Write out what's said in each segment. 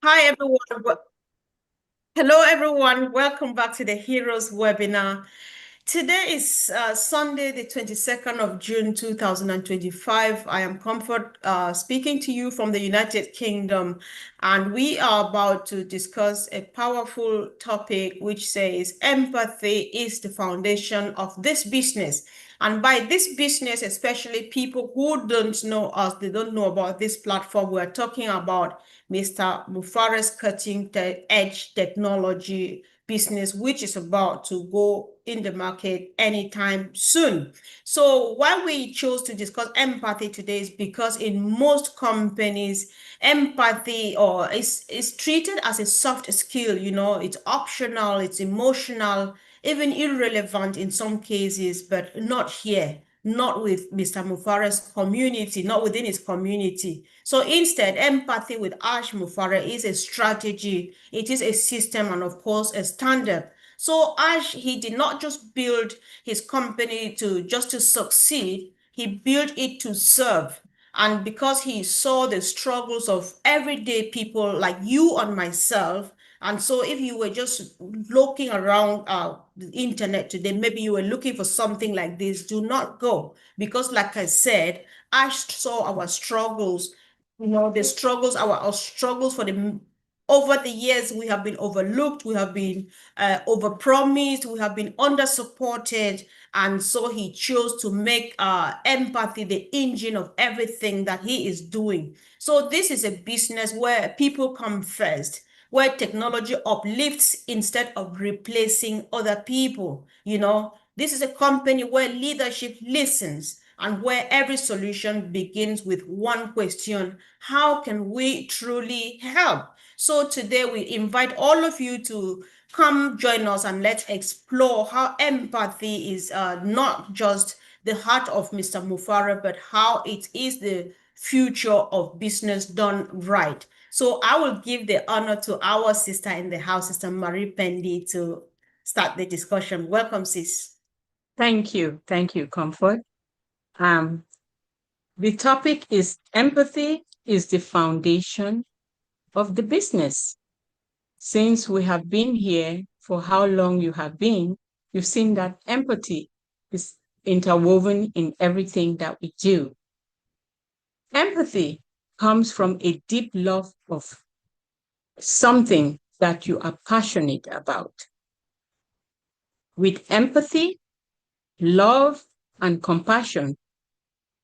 Hi, everyone. Hello, everyone. Welcome back to the Heroes webinar. Today is Sunday, the 22nd of June, 2025. I am Comfort speaking to you from the United Kingdom, and we are about to discuss a powerful topic which says empathy is the foundation of this business. And by this business, especially people who don't know us, they don't know about this platform, we're talking about Mr. Mufare's cutting edge technology business, which is about to go in the market anytime soon. So why we chose to discuss empathy today is because in most companies, empathy or is treated as a soft skill, it's optional, it's emotional, even irrelevant in some cases, but not here, not with Mr. Mufare's community, not within his community. So instead, empathy with Ash Mufare is a strategy, it is a system, and of course, a standard. So Ash, he did not just build his company to succeed, he built it to serve. And because he saw the struggles of everyday people like you and myself, and so if you were just looking around the internet today, maybe you were looking for something like this, do not go. Because like I said, I saw our struggles, the struggles, our struggles for the over the years, we have been overlooked, we have been overpromised, we have been under-supported, and so he chose to make empathy the engine of everything that he is doing. So this is a business where people come first, where technology uplifts instead of replacing other people. This is a company where leadership listens and where every solution begins with one question: how can we truly help? So today we invite all of you to come join us and let's explore how empathy is not just the heart of Mr. Mufara, but how it is the future of business done right. So I will give the honor to our sister in the house, Sister Marie Pendi, to start the discussion. Welcome, sis. Thank you. Thank you, Comfort. Um, the topic is empathy is the foundation of the business. Since we have been here for how long you have been, you've seen that empathy is interwoven in everything that we do. Empathy comes from a deep love of something that you are passionate about. With empathy, love, and compassion,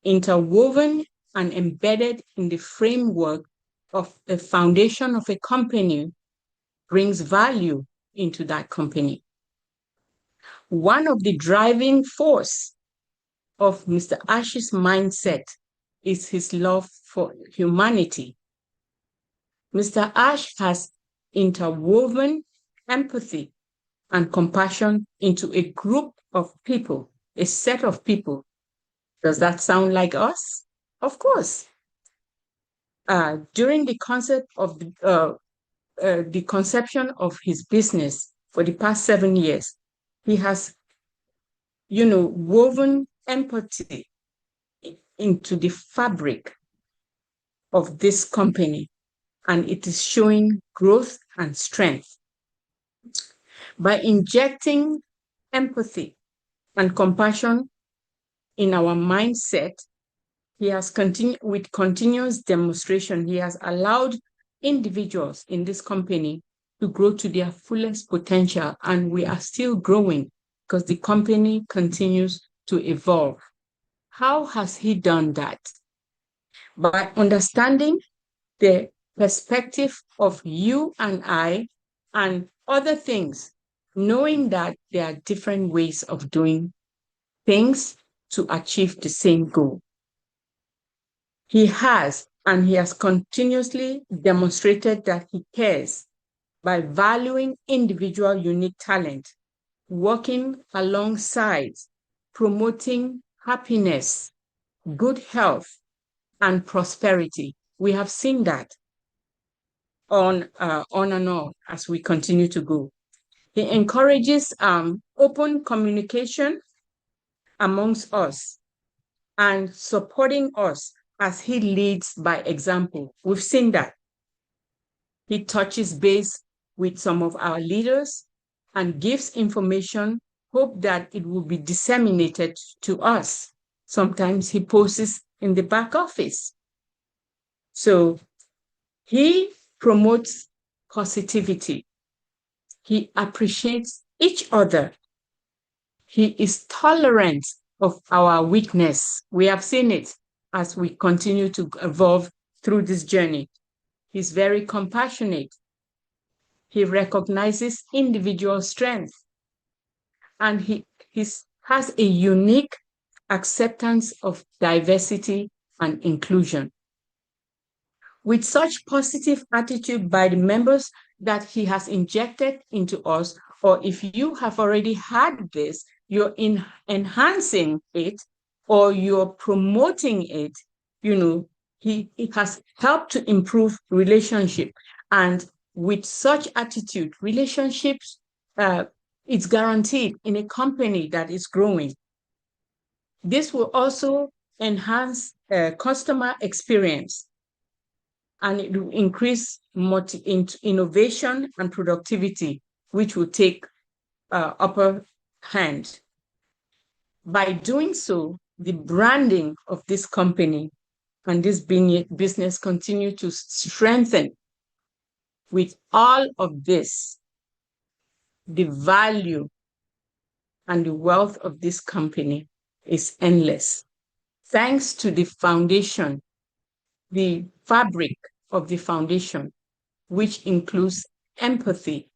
interwoven and embedded in the framework of the foundation of a company, brings value into that company. One of the driving force of Mr. Ash's mindset is his love for humanity. Mr. Ash has interwoven empathy and compassion into a group of people, a set of people. Does that sound like us? Of course. During the concept of the conception of his business for the past 7 years, he has, woven empathy into the fabric of this company, and it is showing growth and strength. By injecting empathy and compassion in our mindset, he has continued with continuous demonstration. He has allowed individuals in this company to grow to their fullest potential, and we are still growing because the company continues to evolve. How has he done that? By understanding the perspective of you and I and other things, knowing that there are different ways of doing things to achieve the same goal. He has, and he has continuously demonstrated that he cares by valuing individual unique talent, working alongside, promoting happiness, good health, and prosperity. We have seen that on and on as we continue to go. He encourages open communication amongst us and supporting us as he leads by example. We've seen that. He touches base with some of our leaders and gives information, hope that it will be disseminated to us. Sometimes he posts in the back office. So he promotes positivity. He appreciates each other. He is tolerant of our weakness. We have seen it as we continue to evolve through this journey. He's very compassionate. He recognizes individual strength. And he has a unique acceptance of diversity and inclusion. With such positive attitude by the members that he has injected into us, or if you have already had this, you're enhancing it or you're promoting it, it has helped to improve relationship. And with such attitude, relationships, it's guaranteed in a company that is growing. This will also enhance customer experience, and it will increase innovation and productivity, which will take upper hand. By doing so, the branding of this company and this business continue to strengthen. With all of this, the value and the wealth of this company is endless. Thanks to the foundation, the fabric of the foundation, which includes empathy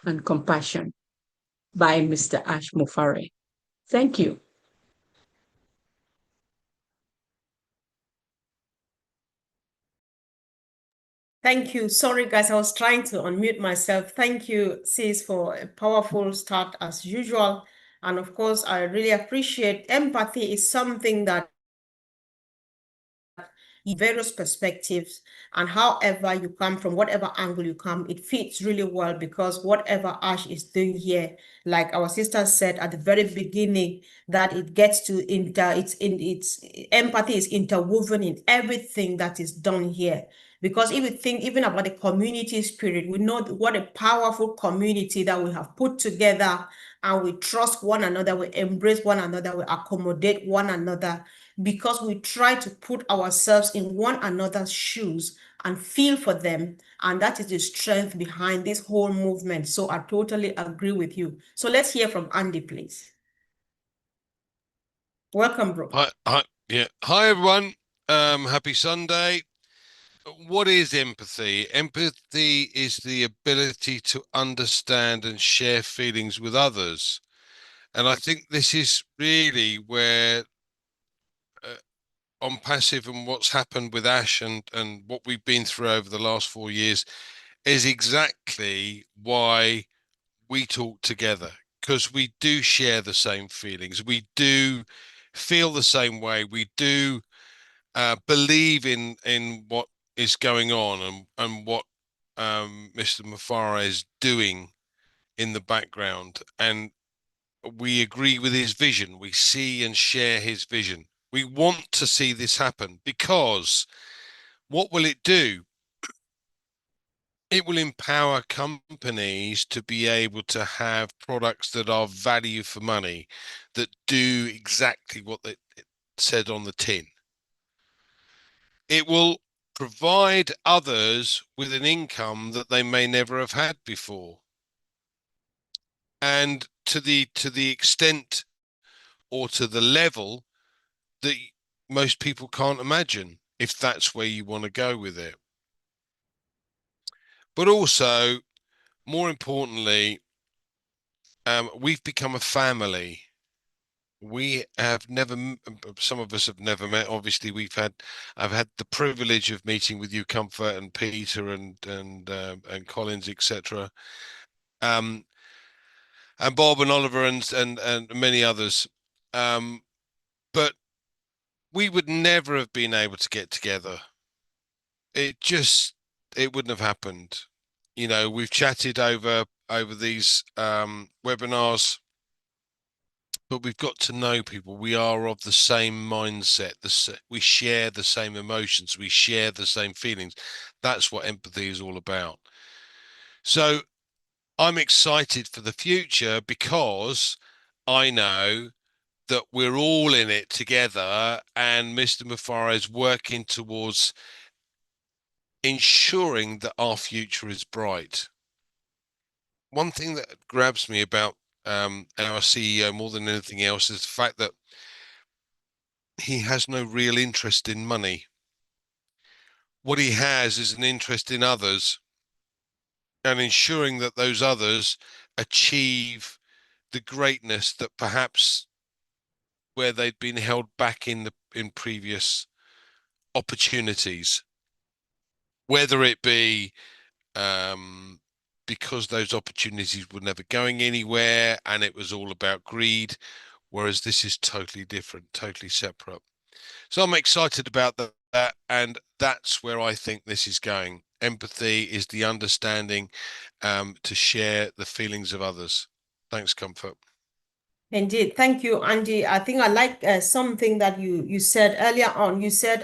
and compassion by Mr. Ash Mufare. Thank you. Thank you. Sorry, guys, I was trying to unmute myself. Thank you, sis, for a powerful start as usual. And of course, I really appreciate empathy is something that various perspectives, and however you come from, whatever angle you come, it fits really well, because whatever Ash is doing here, like our sister said at the very beginning, that it gets to its empathy is interwoven in everything that is done here. Because if you think even about the community spirit, we know what a powerful community that we have put together, and we trust one another, we embrace one another, we accommodate one another, because we try to put ourselves in one another's shoes and feel for them. And that is the strength behind this whole movement. So I totally agree with you. So let's hear from Andy, please. Welcome, bro. Hi, everyone. Happy Sunday. What is empathy? Empathy is the ability to understand and share feelings with others. And I think this is really where ONPASSIVE and what's happened with Ash and what we've been through over the last 4 years is exactly why we talk together, because we do share the same feelings. We do feel the same way. We do believe in what is going on and what Mr. Mufare is doing in the background, and we agree with his vision. We see and share his vision. We want to see this happen, because what will it do? It will empower companies to be able to have products that are value for money, that do exactly what it said on the tin. It will provide others with an income that they may never have had before, and to the extent or to the level that most people can't imagine, if that's where you want to go with it. But also, more importantly, we've become a family. We have never, some of us have never met. Obviously, I've had the privilege of meeting with you, Comfort, and Peter, and Collins, etc. And Bob and Oliver and many others. But we would never have been able to get together. It wouldn't have happened. We've chatted over these webinars but we've got to know people. We are of the same mindset. We share the same emotions. We share the same feelings. That's what empathy is all about. So I'm excited for the future because I know that we're all in it together, and Mr. Mufara is working towards ensuring that our future is bright. One thing that grabs me about our CEO more than anything else is the fact that he has no real interest in money. What he has is an interest in others and ensuring that those others achieve the greatness that perhaps where they'd been held back in previous opportunities, whether it be because those opportunities were never going anywhere and it was all about greed, whereas this is totally different, totally separate. So I'm excited about that, and that's where I think this is going. Empathy is the understanding to share the feelings of others. Thanks, Comfort. Indeed. Thank you, Andy. I think I like something that you said earlier on. You said,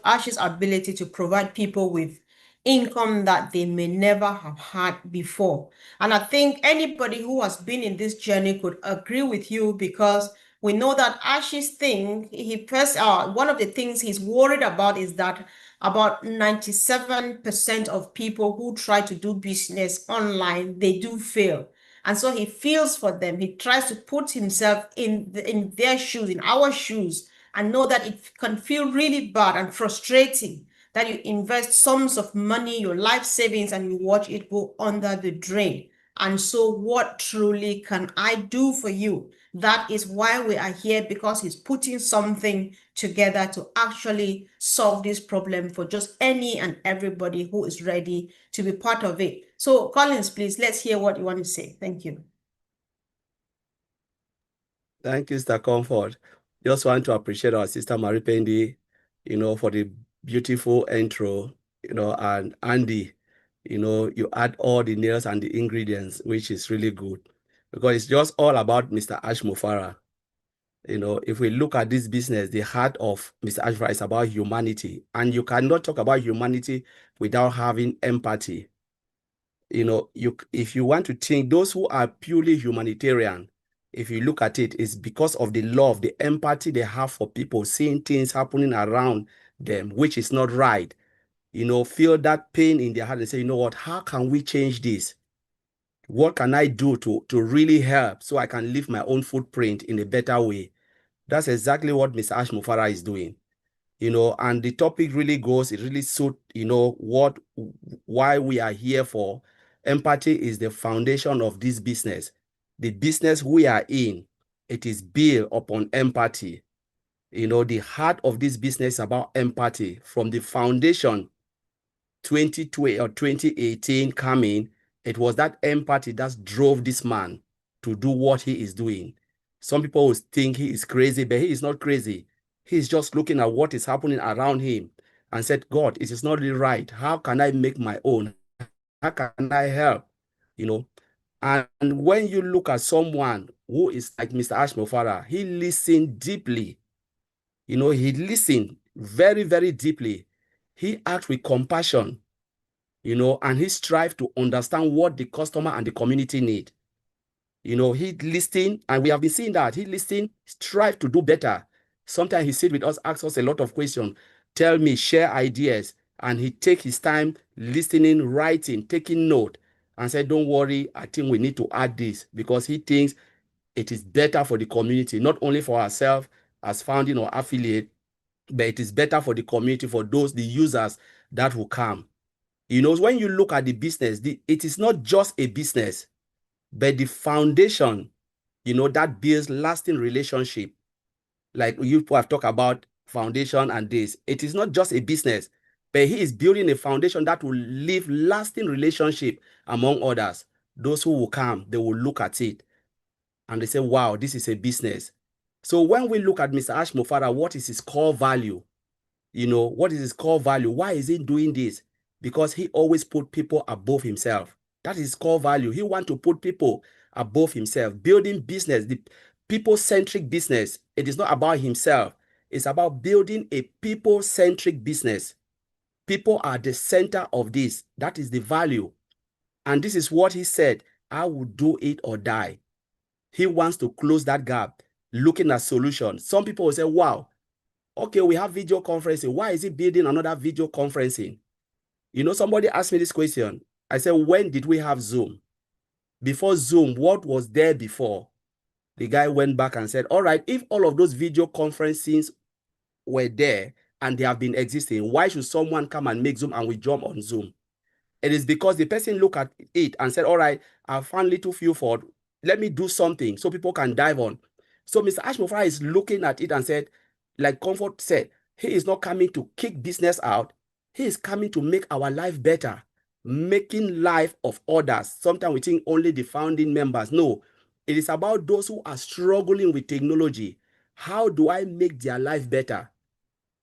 Ash's ability to provide people with income that they may never have had before. And I think anybody who has been in this journey could agree with you, because we know that Ash's thing, one of the things he's worried about is that about 97% of people who try to do business online, they do fail. And so he feels for them. He tries to put himself in their shoes, in our shoes, and know that it can feel really bad and frustrating that you invest sums of money, your life savings, and you watch it go under the drain. And so what truly can I do for you? That is why we are here, because he's putting something together to actually solve this problem for just any and everybody who is ready to be part of it. So Collins, please, let's hear what you want to say. Thank you. Thank you, Mr. Comfort. Just want to appreciate our sister Marie Pendi, for the beautiful intro, and Andy, you add all the nails and the ingredients, which is really good, because it's just all about Mr. Ash Mufara. If we look at this business, the heart of Mr. Ash Mufara is about humanity, and you cannot talk about humanity without having empathy. If you want to think, those who are purely humanitarian, if you look at it, it's because of the love, the empathy they have for people, seeing things happening around them, which is not right. Feel that pain in their heart and say, you know what, how can we change this? What can I do to really help so I can leave my own footprint in a better way? That's exactly what Mr. Ash Mufara is doing. And the topic really goes, it really suits, why we are here for. Empathy is the foundation of this business. The business we are in, it is built upon empathy. The heart of this business is about empathy. From the foundation, 2020 or 2018 coming, it was that empathy that drove this man to do what he is doing. Some people will think he is crazy, but he is not crazy. He's just looking at what is happening around him and said, God, it is not really right. How can I make my own? How can I help? And when you look at someone who is like Mr. Ash Mufara, he listened deeply. He listened very, very deeply. He acts with compassion, and he strives to understand what the customer and the community need. He listened, and we have been seeing that. He listened, strive to do better. Sometimes he sit with us, asks us a lot of questions, tell me, share ideas, and he take his time listening, writing, taking note, and said, don't worry, I think we need to add this, because he thinks it is better for the community, not only for ourselves as founding or affiliate, but it is better for the community, for the users that will come. When you look at the business, it is not just a business, but the foundation, that builds lasting relationship. Like you have talked about foundation and this, it is not just a business, but he is building a foundation that will leave lasting relationship among others. Those who will come, they will look at it and they say, wow, this is a business. So when we look at Mr. Ash Mufara, what is his core value? What is his core value? Why is he doing this? Because he always put people above himself. That is core value. He wants to put people above himself, building business. The people-centric business. It is not about himself. It's about building a people-centric business. People are the center of this. That is the value. And this is what he said, I will do it or die. He wants to close that gap, looking at solutions. Some people will say, wow, okay, we have video conferencing. Why is he building another video conferencing? You know, somebody asked me this question. I said, when did we have Zoom? Before Zoom, what was there before? The guy went back and said, all right, if all of those video conferencings were there and they have been existing, why should someone come and make Zoom and we jump on Zoom? It is because the person looked at it and said, all right, I found little fuel for it. Let me do something so people can dive on. So Mr. Ashmofra is looking at it and said, like Comfort said, he is not coming to kick business out. He is coming to make our life better, making life of others. Sometimes we think only the founding members. No, it is about those who are struggling with technology. How do I make their life better?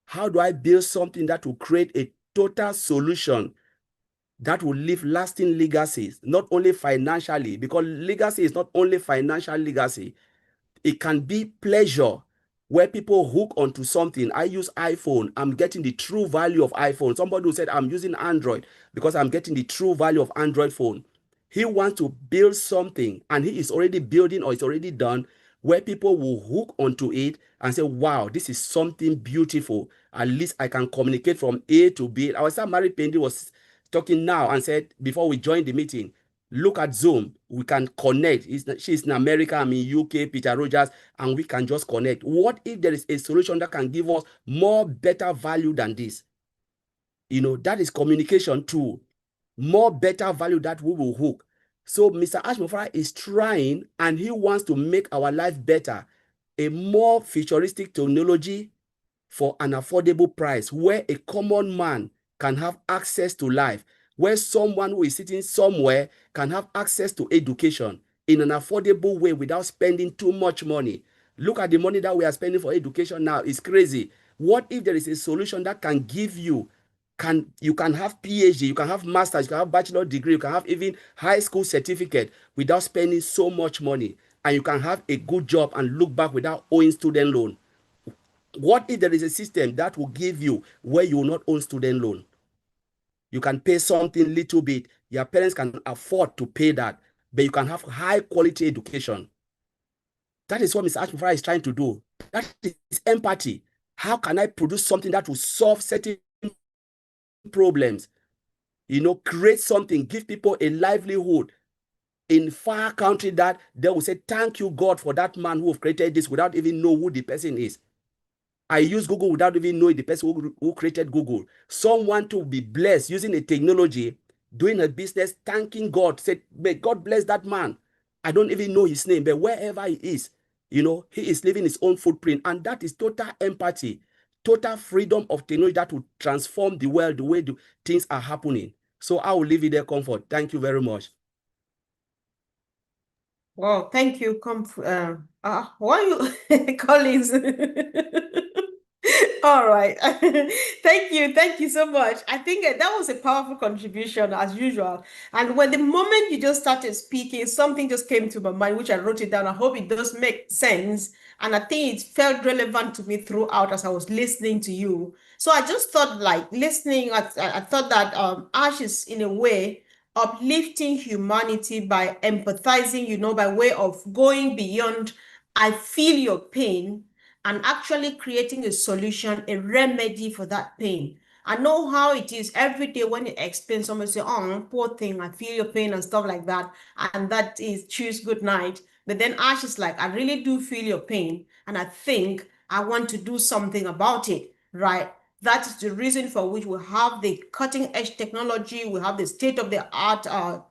How do I build something that will create a total solution that will leave lasting legacies, not only financially, because legacy is not only financial legacy. It can be pleasure, where people hook onto something. I use iPhone. I'm getting the true value of iPhone. Somebody who said, I'm using Android because I'm getting the true value of Android phone. He wants to build something, and he is already building or it's already done, where people will hook onto it and say, wow, this is something beautiful. At least I can communicate from A to B. Our son Mary Pendi was talking now and said, before we joined the meeting, look at Zoom. We can connect. She's in America, I'm in UK, Peter Rogers, and we can just connect. What if there is a solution that can give us more better value than this? You know, that is communication too. More better value that we will hook. So Mr. Ashmofra is trying, and he wants to make our life better. A more futuristic technology for an affordable price, where a common man can have access to life, where someone who is sitting somewhere can have access to education in an affordable way without spending too much money. Look at the money that we are spending for education now. It's crazy. What if there is a solution that can give you, you can have PhD, you can have master's, you can have bachelor degree, you can have even high school certificate without spending so much money, and you can have a good job and look back without owing student loan? What if there is a system that will give you where you will not own student loan? You can pay something little bit. Your parents can afford to pay that, but you can have high quality education. That is what Mr. Ashmofra is trying to do. That is empathy. How can I produce something that will solve certain problems? You know, create something, give people a livelihood in far country that they will say, thank you, God, for that man who have created this without even know who the person is. I use Google without even knowing the person who created Google. Someone to be blessed using a technology, doing a business, thanking God, said, may God bless that man. I don't even know his name, but wherever he is, you know, he is leaving his own footprint. And that is total empathy, total freedom of technology that will transform the world, the way things are happening. So I will leave it there, Comfort. Thank you very much. Well, thank you, why you Collins? All right. Thank you so much. I think that was a powerful contribution as usual. And when the moment you just started speaking, something just came to my mind, which I wrote it down. I hope it does make sense. And I think it felt relevant to me throughout as I was listening to you. So I just thought, like, listening, I thought that Ash is in a way uplifting humanity by empathizing, by way of going beyond, I feel your pain, and actually creating a solution, a remedy for that pain. I know how it is every day when you explain, somebody say, oh, poor thing, I feel your pain and stuff like that. And that is choose good night. But then Ash is like, I really do feel your pain. And I think I want to do something about it, right? That is the reason for which we have the cutting edge technology. We have the state of the art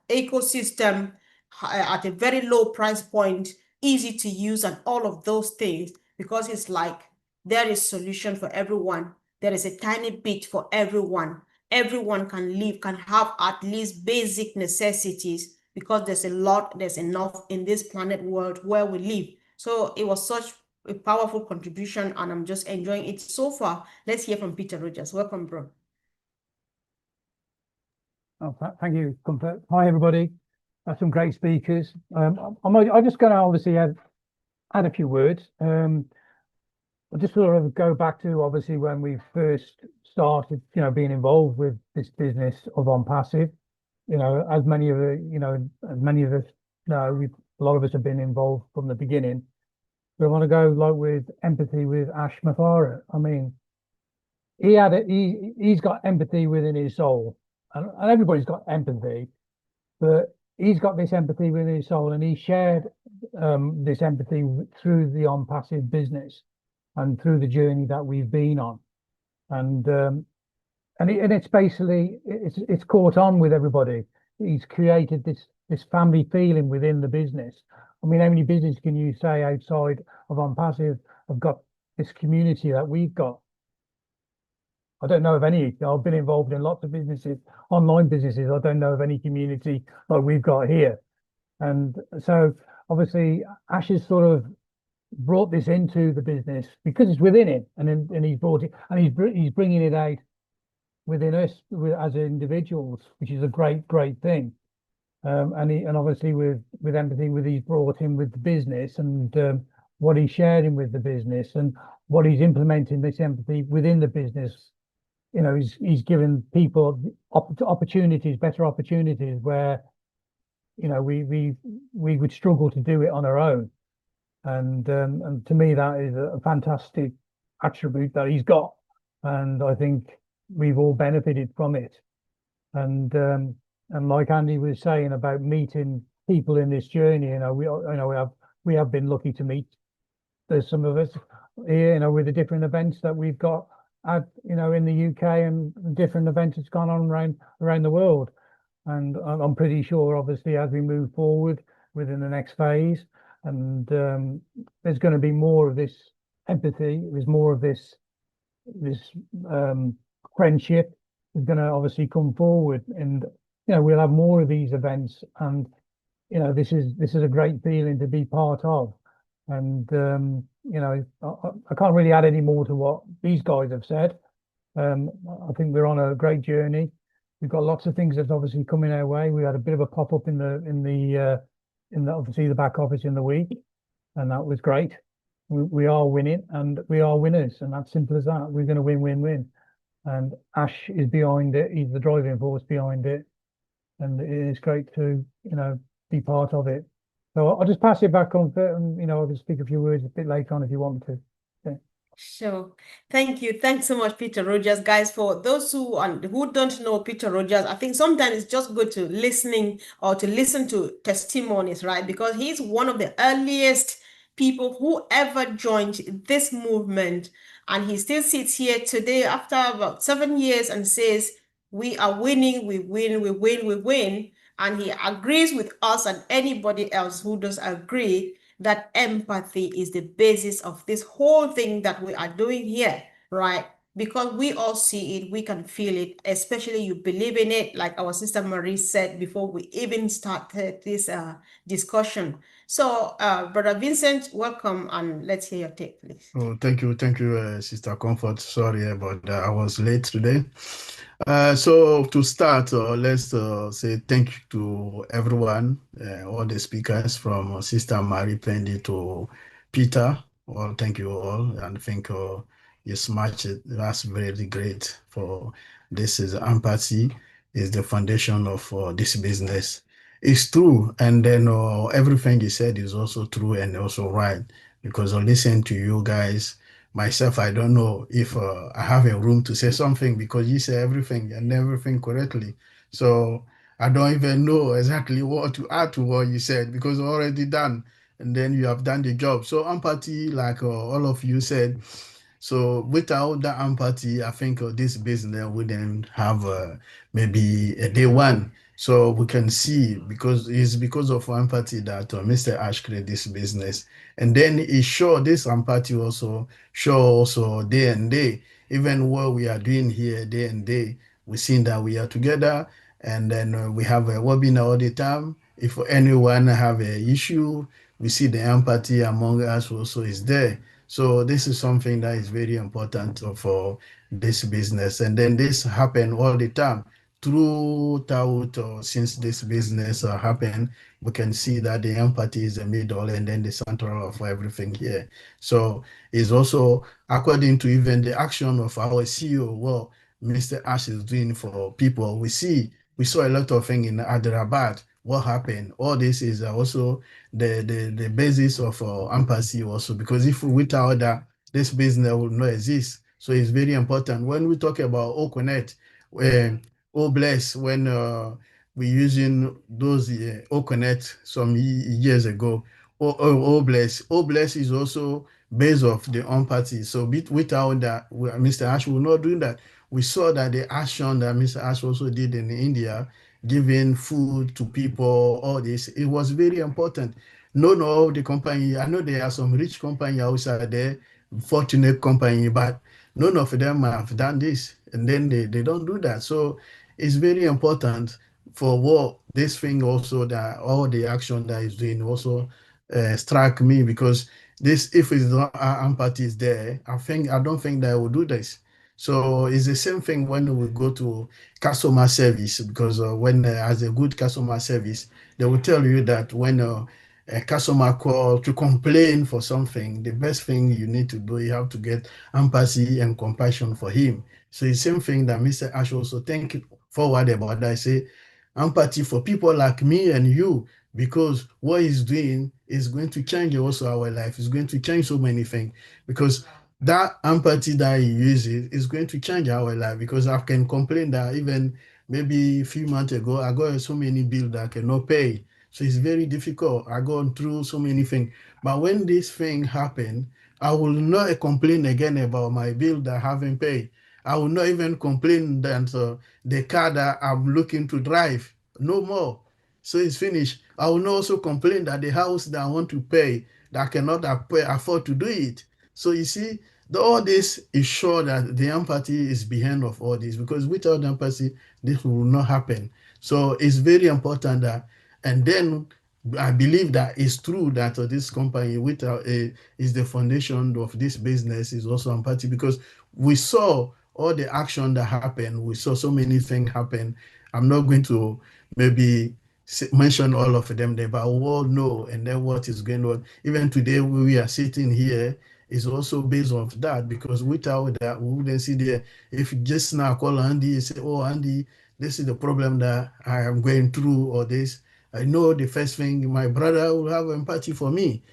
ecosystem at a very low price point, easy to use, and all of those things, because it's like there is solution for everyone. There is a tiny bit for everyone. Everyone can live, can have at least basic necessities, because there's enough in this planet world where we live. So it was such a powerful contribution, and I'm just enjoying it so far. Let's hear from Peter Rogers. Welcome, bro. Oh, thank you, Comfort. Hi, everybody. Some great speakers. I'm just going to obviously add add a few words. I'll just sort of go back to obviously when we first started, being involved with this business of ONPASSIVE. As many of us know, a lot of us have been involved from the beginning. But I want to go like with empathy with Ash Mathara. I mean, he's got empathy within his soul, and everybody's got empathy, but he's got this empathy within his soul, and he shared this empathy through the ONPASSIVE business and through the journey that we've been on, and it's basically it's caught on with everybody. He's created this family feeling within the business. I mean, how many businesses can you say outside of ONPASSIVE have got this community that we've got? I don't know of any. I've been involved in lots of businesses, online businesses. I don't know of any community like we've got here. And so obviously Ash has sort of brought this into the business because it's within him, and he's brought it, and he's bringing it out within us as individuals, which is a great thing. And obviously with empathy, he's brought him with the business, and what he's sharing with the business, and what he's implementing this empathy within the business. He's given people opportunities, better opportunities where we would struggle to do it on our own. And to me, that is a fantastic attribute that he's got, and I think we've all benefited from it. And like Andy was saying about meeting people in this journey, we have been lucky to meet. There's some of us here, with the different events that we've got at, in the UK, and different events that's gone on around the world. And I'm pretty sure, obviously, as we move forward within the next phase, and there's going to be more of this empathy. There's more of this friendship is going to obviously come forward, and we'll have more of these events, and this is a great feeling to be part of. And I can't really add any more to what these guys have said. I think we're on a great journey. We've got lots of things that's obviously coming our way. We had a bit of a pop-up in the obviously the back office in the week, and that was great. We are winning, and we are winners, and that's simple as that. We're going to win. And Ash is behind it. He's the driving force behind it, and it is great to be part of it. So I'll just pass it back on, and I'll just speak a few words a bit later on if you want me to. Okay. Sure. Thank you. Thanks so much, Peter Rogers. Guys, for those who don't know Peter Rogers, I think sometimes it's just good to listen to testimonies, right? Because he's one of the earliest people who ever joined this movement. And he still sits here today after about 7 years and says, we are winning, we win. And he agrees with us and anybody else who does agree that empathy is the basis of this whole thing that we are doing here, right? Because we all see it, we can feel it, especially you believe in it, like our sister Marie said before we even started this discussion. So, Brother Vincent, welcome, and let's hear your take, please. Oh, thank you, Sister Comfort. Sorry about that. I was late today. So to start, let's say thank you to everyone, all the speakers from Sister Marie Pendi to Peter. Well, thank you all, and I think you smashed it. That's very great. For this is empathy is the foundation of this business. It's true, and then everything you said is also true and also right. Because I listen to you guys. Myself, I don't know if I have a room to say something because you say everything and everything correctly. So I don't even know exactly what to add to what you said because already done. And then you have done the job. So empathy, like all of you said. So without that empathy, I think this business wouldn't have maybe a day one. So we can see because it's because of empathy that Mr. Ash created this business. And then it show this empathy also show also day and day, even what we are doing here day and day, we see that we are together, and then we have a webinar all the time. If anyone have an issue, we see the empathy among us also is there. So this is something that is very important for this business. And then this happen all the time. throughout since this business happened, we can see that the empathy is the middle and then the central of everything here. So it's also according to even the action of our CEO, what Mr. Ash is doing for people. We saw a lot of things in Hyderabad. What happened? All this is also the basis of empathy also, because if without that, this business would not exist. So it's very important when we talk about Connect. Bless, when we using those Connect some years ago. Bless is also based off the empathy. So without that, Mr. Ash will not do that. We saw that the action that Mr. Ash also did in India, giving food to people, all this, it was very important. None of the company, I know there are some rich company outside there, fortunate company, but none of them have done this. And then they don't do that. So it's very important for what this thing also, that all the action that is doing also struck me, because this, if it's not empathy is there, I don't think that I will do this. So it's the same thing when we go to customer service, because when as a good customer service, they will tell you that when a customer call to complain for something, the best thing you need to do, you have to get empathy and compassion for him. So it's the same thing that Mr. Ash also think forward about that. I say empathy for people like me and you, because what he's doing is going to change also our life. It's going to change so many things, because that empathy that he uses is going to change our life. Because I can complain that even maybe a few months ago, I got so many bills that I cannot pay. So it's very difficult. I gone through so many things. But when this thing happened, I will not complain again about my bill that I haven't paid. I will not even complain that the car that I'm looking to drive, no more. So it's finished. I will not also complain that the house that I want to pay, that I cannot afford to do it. So you see, all this is sure that the empathy is behind of all this, because without empathy, this will not happen. So it's very important that, and then I believe that it's true that this company without is the foundation of this business is also empathy, because we saw all the action that happened. We saw so many things happen. I'm not going to maybe mention all of them there, but we all know, and then what is going on. Even today, we are sitting here is also based on that, because without that, we wouldn't see there. If just now call Andy and say, oh, Andy, this is the problem that I am going through, or this, I know the first thing, my brother will have empathy for me.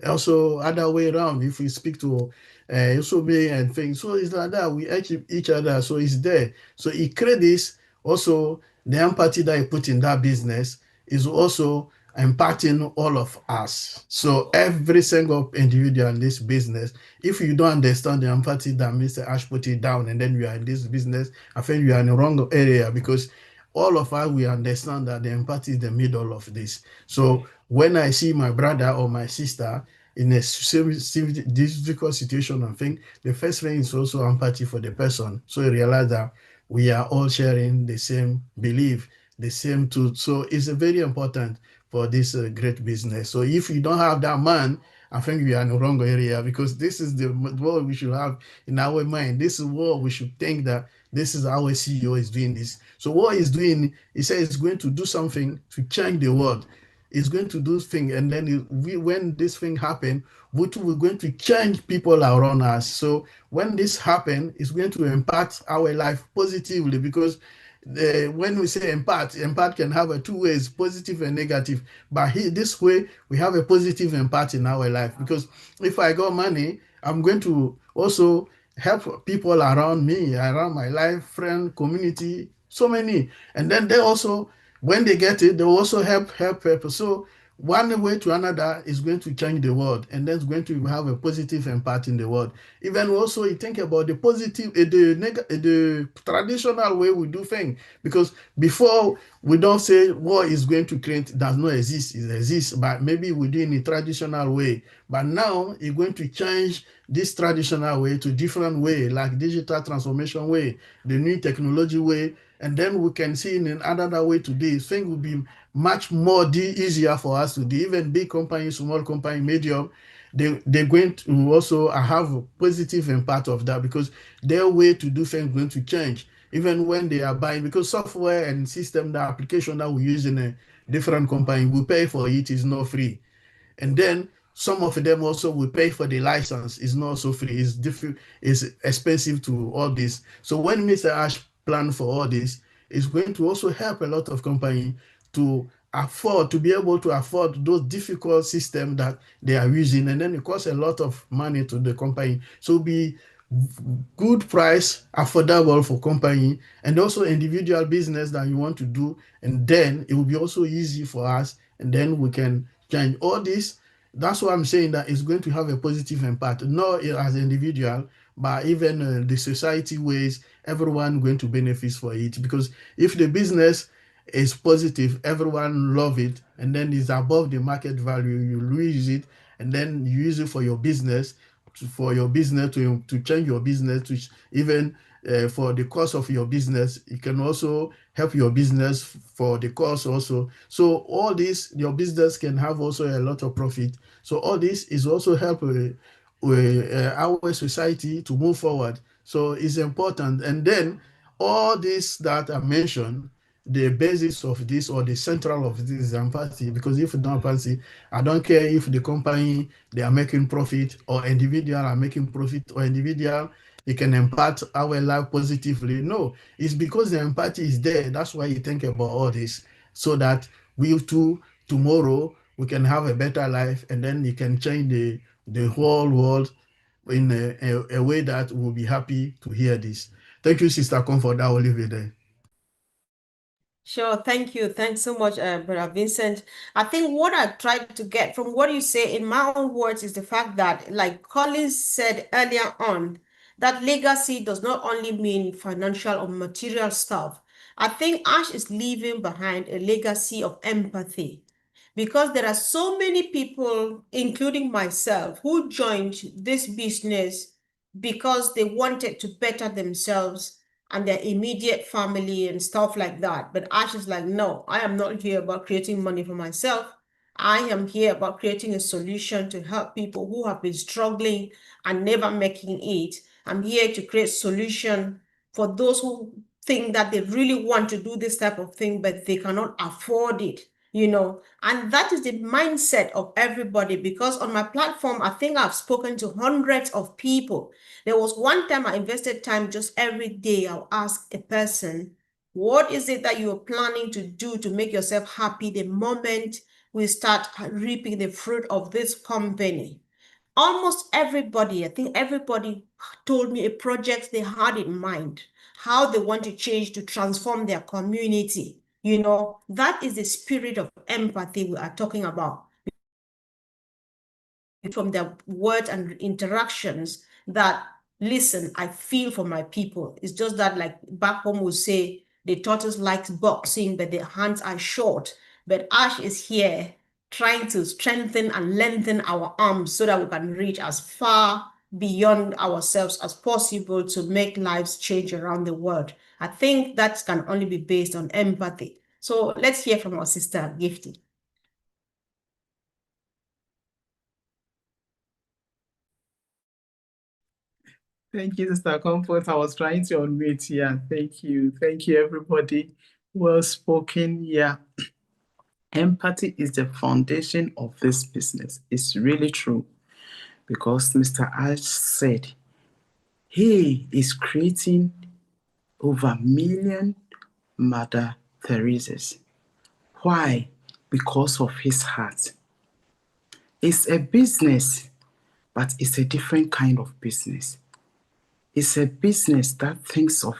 Also, other way around, if we speak to also me and things, so it's like that, we help each other, so it's there. So it creates also the empathy that you put in that business is also impacting all of us. So every single individual in this business, if you don't understand the empathy that Mr. Ash put it down, and then you are in this business, I think you are in the wrong area, because all of us, we understand that the empathy is the middle of this. So when I see my brother or my sister in a difficult situation, I think the first thing is also empathy for the person. So you realize that we are all sharing the same belief, the same truth. So it's very important for this great business. So if you don't have that man, I think we are in the wrong area, because this is what we should have in our mind. This is what we should think, that this is our CEO is doing this. So what he's doing, he says he's going to do something to change the world. He's going to do things, and then when this thing happen, we're going to change people around us. So when this happen, it's going to impact our life positively, because when we say impact can have a two ways, positive and negative. But this way, we have a positive impact in our life, because if I got money, I'm going to also help people around me, around my life, friend, community, so many. And then they also, when they get it, they also help people. So one way to another is going to change the world, and that's going to have a positive impact in the world. Even also, you think about the positive, the traditional way we do things, because before we don't say what is going to create does not exist, it exists, but maybe we do in a traditional way. But now it's going to change this traditional way to different way, like digital transformation way, the new technology way, and then we can see in another way today, things will be much more easier for us to do. Even big companies, small company, medium, they're going to also have a positive impact of that, because their way to do things is going to change. even when they are buying, because software and system, the application that we use in a different company, we pay for it, is not free. And then some of them also will pay for the license. It's not so free. It's different. It's expensive to all this. So when Mr. Ash plan for all this, it's going to also help a lot of company to afford, to be able to afford those difficult systems that they are using, and then it costs a lot of money to the company. So be good price, affordable for company, and also individual business that you want to do, and then it will be also easy for us, and then we can change all this. That's why I'm saying that it's going to have a positive impact, not as an individual, but even the society ways, everyone going to benefit for it. Because if the business is positive, everyone love it, and then it's above the market value, you use it, and then you use it for your business, to change your business, to even for the cost of your business. It can also help your business for the cost also. So all this, your business can have also a lot of profit. So all this is also help our society to move forward. So it's important. And then all this that I mentioned, the basis of this, or the central of this, is empathy. Because if you don't empathy, I don't care if the company, they are making profit, or individual are making profit, or individual, it can impact our life positively. No, it's because the empathy is there. That's why you think about all this, so that we too, tomorrow, we can have a better life, and then you can change the whole world in a way that we'll be happy to hear this. Thank you, Sister Comfort. I will leave it there. Sure, thank you. Thanks so much, Brother Vincent. I think what I tried to get from what you say in my own words is the fact that, like Collins said earlier on, that legacy does not only mean financial or material stuff. I think Ash is leaving behind a legacy of empathy, because there are so many people, including myself, who joined this business because they wanted to better themselves and their immediate family and stuff like that. But Ash is like, no, I am not here about creating money for myself. I am here about creating a solution to help people who have been struggling and never making it. I'm here to create solution for those who think that they really want to do this type of thing, but they cannot afford it, and that is the mindset of everybody. Because on my platform, I think I've spoken to hundreds of people. There was one time I invested time, just every day I'll ask a person, what is it that you're planning to do to make yourself happy the moment we start reaping the fruit of this company? Almost everybody, I think everybody told me a project they had in mind, how they want to change to transform their community. That is the spirit of empathy we are talking about. From their words and interactions, that, listen, I feel for my people. It's just that, like back home we say, the tortoise likes boxing, but their hands are short. But Ash is here trying to strengthen and lengthen our arms so that we can reach as far beyond ourselves as possible to make lives change around the world. I think that can only be based on empathy. So let's hear from our sister Gifty. Thank you, Sister Comfort. I was trying to unmute here. Thank you. Thank you, everybody. Well spoken. Yeah. Empathy is the foundation of this business. It's really true, because Mr. Ash said he is creating over 1 million Mother Teresa's. Why? Because of his heart. It's a business, but it's a different kind of business. It's a business that thinks of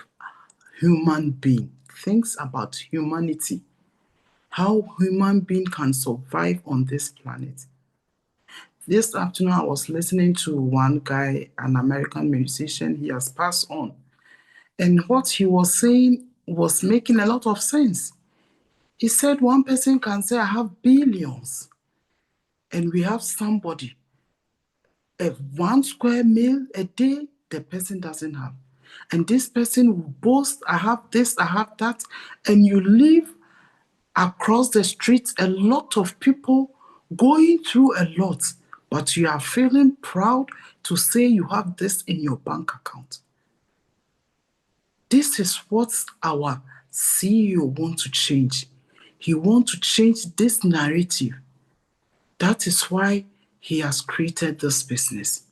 human being, thinks about humanity, how human being can survive on this planet. This afternoon, I was listening to one guy, an American musician. He has passed on. And what he was saying was making a lot of sense. He said one person can say, I have billions. And we have somebody, 1 square meal a day, the person doesn't have. And this person will boast, I have this, I have that. And you live across the streets, a lot of people going through a lot, but you are feeling proud to say you have this in your bank account. This is what our CEO wants to change. He wants to change this narrative. That is why he has created this business.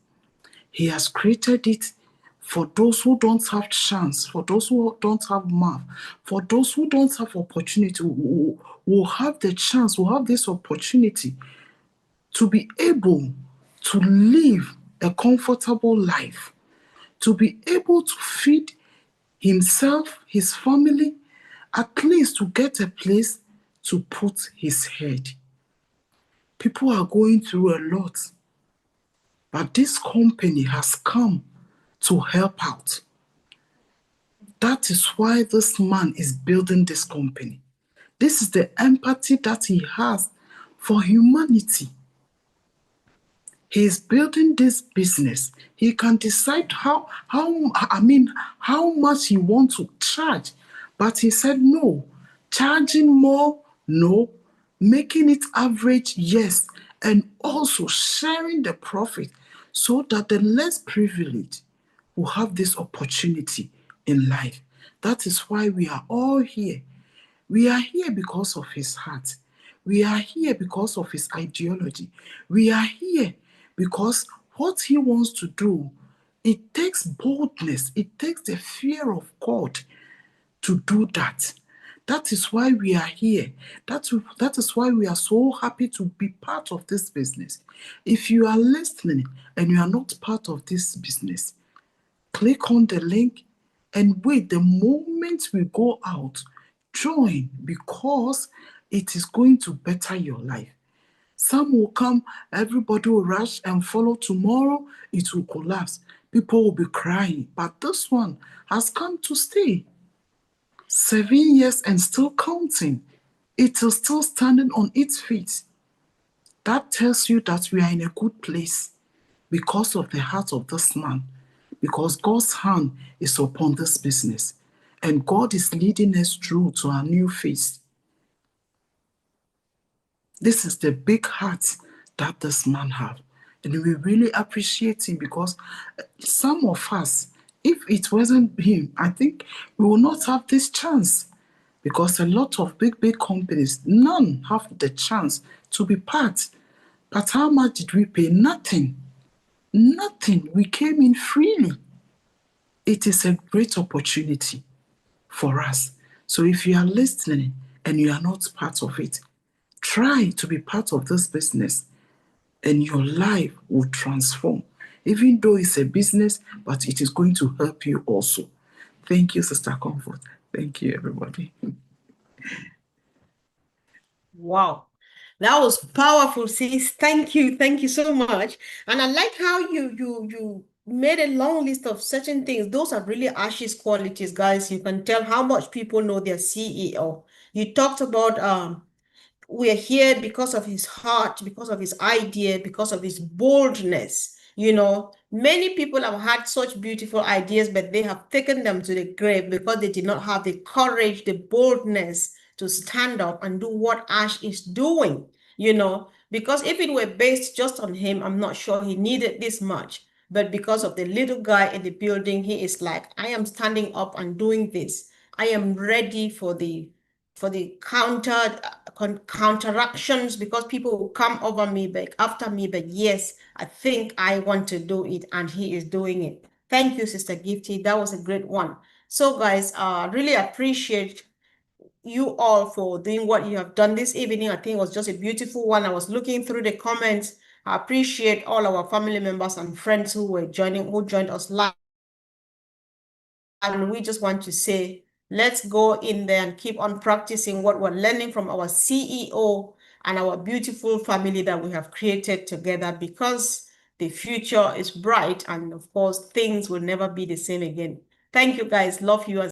He has created it for those who don't have chance, for those who don't have math, for those who don't have opportunity, who will have the chance, will have this opportunity to be able to live a comfortable life, to be able to feed himself, his family, at least to get a place to put his head. People are going through a lot, but this company has come to help out. That is why this man is building this company. This is the empathy that he has for humanity. He is building this business. He can decide how much he wants to charge. But he said no. Charging more, no. Making it average, yes. And also sharing the profit so that the less privileged will have this opportunity in life. That is why we are all here. We are here because of his heart. We are here because of his ideology. We are here because what he wants to do, it takes boldness, it takes the fear of God to do that. That is why we are here. That is why we are so happy to be part of this business. If you are listening and you are not part of this business, click on the link and wait. The moment we go out, join, because it is going to better your life. Some will come, everybody will rush and follow. Tomorrow, it will collapse. People will be crying. But this one has come to stay. 7 years and still counting. It is still standing on its feet. That tells you that we are in a good place because of the heart of this man. Because God's hand is upon this business. And God is leading us through to our new phase. This is the big heart that this man has. And we really appreciate him, because some of us, if it wasn't him, I think we will not have this chance. Because a lot of big companies, none have the chance to be part. But how much did we pay? Nothing. Nothing. We came in freely. It is a great opportunity for us. So if you are listening and you are not part of it, try to be part of this business and your life will transform. Even though it's a business, but it is going to help you also. Thank you, Sister Comfort. Thank you, everybody. Wow. That was powerful, sis. Thank you so much. And I like how you made a long list of certain things. Those are really Ash's qualities, guys. You can tell how much people know their CEO. You talked about we're here because of his heart, because of his idea, because of his boldness. You know, many people have had such beautiful ideas, but they have taken them to the grave because they did not have the courage, the boldness to stand up and do what Ash is doing, you know, because if it were based just on him, I'm not sure he needed this much. But because of the little guy in the building, he is like, I am standing up and doing this. I am ready for the counteractions, because people will come over me, but after me, but yes, I think I want to do it, and he is doing it. Thank you, Sister Gifty. That was a great one. So guys, really appreciate you all for doing what you have done this evening. I think it was just a beautiful one. I was looking through the comments. I appreciate all our family members and friends who joined us live. And we just want to say, let's go in there and keep on practicing what we're learning from our CEO and our beautiful family that we have created together, because the future is bright, and of course, things will never be the same again. Thank you, guys. Love you.